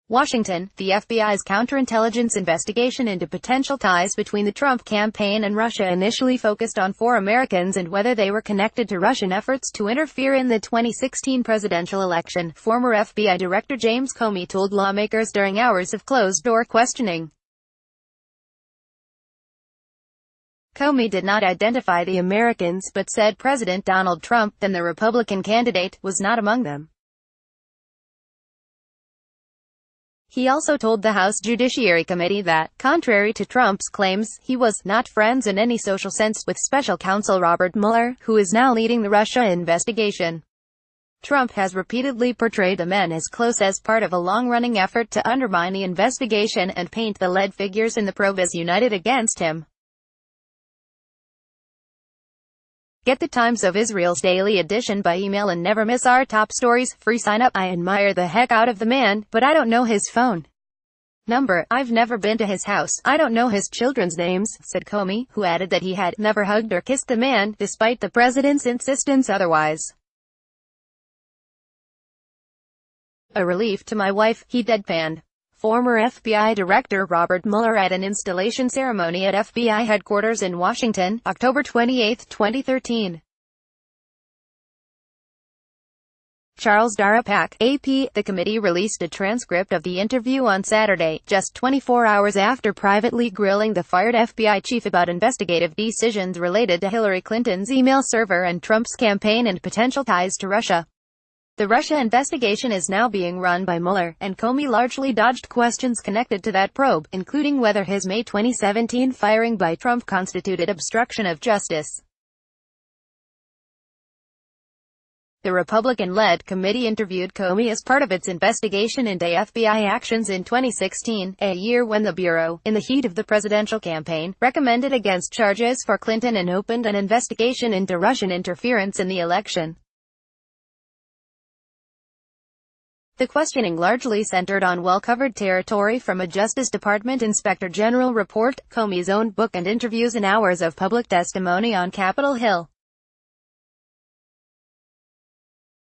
Washington, the FBI's counterintelligence investigation into potential ties between the Trump campaign and Russia initially focused on 4 Americans and whether they were connected to Russian efforts to interfere in the 2016 presidential election, former FBI Director James Comey told lawmakers during hours of closed-door questioning. Comey did not identify the Americans, but said President Donald Trump, then the Republican candidate, was not among them. He also told the House Judiciary Committee that, contrary to Trump's claims, he was not friends in any social sense with special counsel Robert Mueller, who is now leading the Russia investigation. Trump has repeatedly portrayed the men as close as part of a long-running effort to undermine the investigation and paint the lead figures in the probe as united against him. Get the Times of Israel's daily edition by email and never miss our top stories. Free sign up. I admire the heck out of the man, but I don't know his phone number. I've never been to his house. I don't know his children's names, said Comey, who added that he had never hugged or kissed the man, despite the president's insistence otherwise. A relief to my wife, he deadpanned. Former FBI Director Robert Mueller at an installation ceremony at FBI headquarters in Washington, October 28, 2013. Charles Darapak, AP. The committee released a transcript of the interview on Saturday, just 24 hours after privately grilling the fired FBI chief about investigative decisions related to Hillary Clinton's email server and Trump's campaign and potential ties to Russia. The Russia investigation is now being run by Mueller, and Comey largely dodged questions connected to that probe, including whether his May 2017 firing by Trump constituted obstruction of justice. The Republican-led committee interviewed Comey as part of its investigation into FBI actions in 2016, a year when the Bureau, in the heat of the presidential campaign, recommended against charges for Clinton and opened an investigation into Russian interference in the election. The questioning largely centered on well-covered territory from a Justice Department Inspector General report, Comey's own book and interviews and hours of public testimony on Capitol Hill.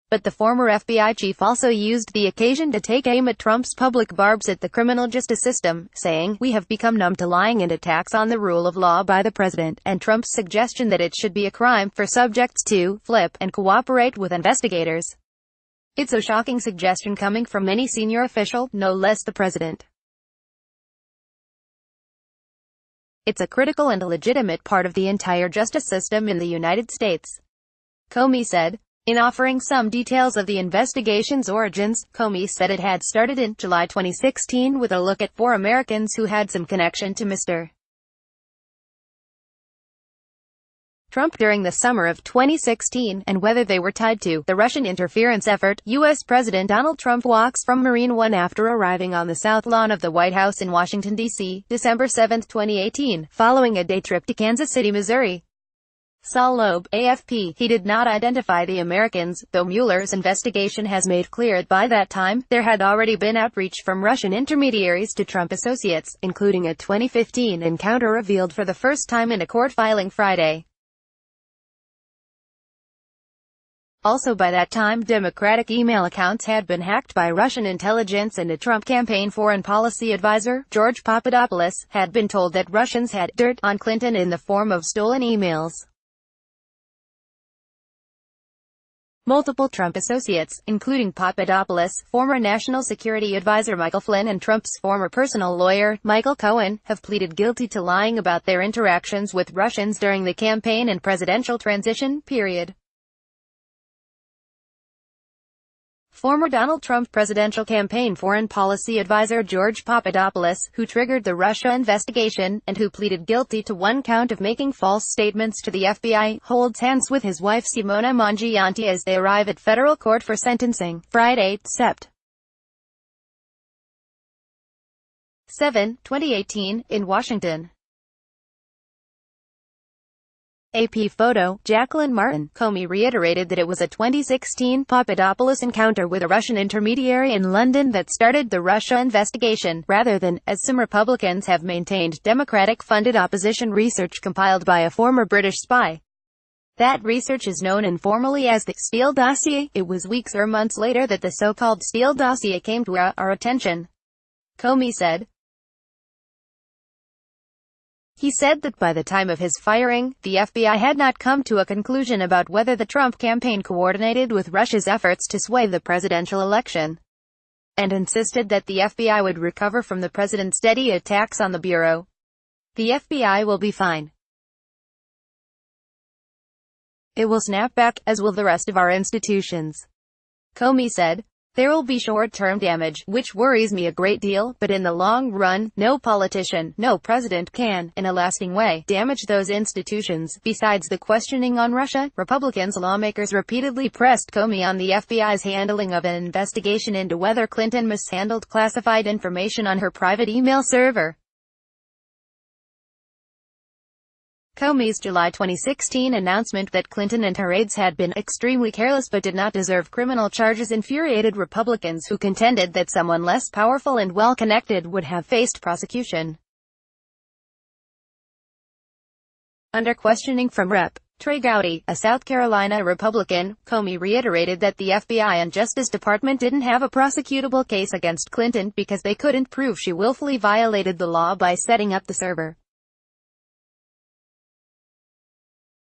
But the former FBI chief also used the occasion to take aim at Trump's public barbs at the criminal justice system, saying, "We have become numb to lying and attacks on the rule of law by the president," and Trump's suggestion that it should be a crime for subjects to flip and cooperate with investigators. It's a shocking suggestion coming from any senior official, no less the president. It's a critical and legitimate part of the entire justice system in the United States, Comey said. In offering some details of the investigation's origins, Comey said it had started in July 2016 with a look at 4 Americans who had some connection to Mr. Trump during the summer of 2016, and whether they were tied to the Russian interference effort. U.S. President Donald Trump walks from Marine One after arriving on the South Lawn of the White House in Washington, D.C., December 7, 2018, following a day trip to Kansas City, Missouri. Saul Loeb, AFP. He did not identify the Americans, though Mueller's investigation has made clear that by that time, there had already been outreach from Russian intermediaries to Trump associates, including a 2015 encounter revealed for the first time in a court filing Friday. Also by that time, Democratic email accounts had been hacked by Russian intelligence, and a Trump campaign foreign policy advisor, George Papadopoulos, had been told that Russians had dirt on Clinton in the form of stolen emails. Multiple Trump associates, including Papadopoulos, former National Security Advisor Michael Flynn and Trump's former personal lawyer, Michael Cohen, have pleaded guilty to lying about their interactions with Russians during the campaign and presidential transition period. Former Donald Trump presidential campaign foreign policy advisor George Papadopoulos, who triggered the Russia investigation, and who pleaded guilty to 1 count of making false statements to the FBI, holds hands with his wife Simona Mangianti as they arrive at federal court for sentencing, Friday, Sept. 7, 2018, in Washington. AP photo, Jacqueline Martin. Comey reiterated that it was a 2016 Papadopoulos encounter with a Russian intermediary in London that started the Russia investigation, rather than, as some Republicans have maintained, Democratic-funded opposition research compiled by a former British spy. That research is known informally as the Steele dossier. It was weeks or months later that the so-called Steele dossier came to our attention. Comey said. He said that by the time of his firing, the FBI had not come to a conclusion about whether the Trump campaign coordinated with Russia's efforts to sway the presidential election, and insisted that the FBI would recover from the president's steady attacks on the bureau. The FBI will be fine. It will snap back, as will the rest of our institutions. Comey said. There will be short-term damage, which worries me a great deal, but in the long run, no politician, no president can, in a lasting way, damage those institutions. Besides the questioning on Russia, Republicans lawmakers repeatedly pressed Comey on the FBI's handling of an investigation into whether Clinton mishandled classified information on her private email server. Comey's July 2016 announcement that Clinton and her aides had been extremely careless but did not deserve criminal charges infuriated Republicans who contended that someone less powerful and well-connected would have faced prosecution. Under questioning from Rep. Trey Gowdy, a South Carolina Republican, Comey reiterated that the FBI and Justice Department didn't have a prosecutable case against Clinton because they couldn't prove she willfully violated the law by setting up the server.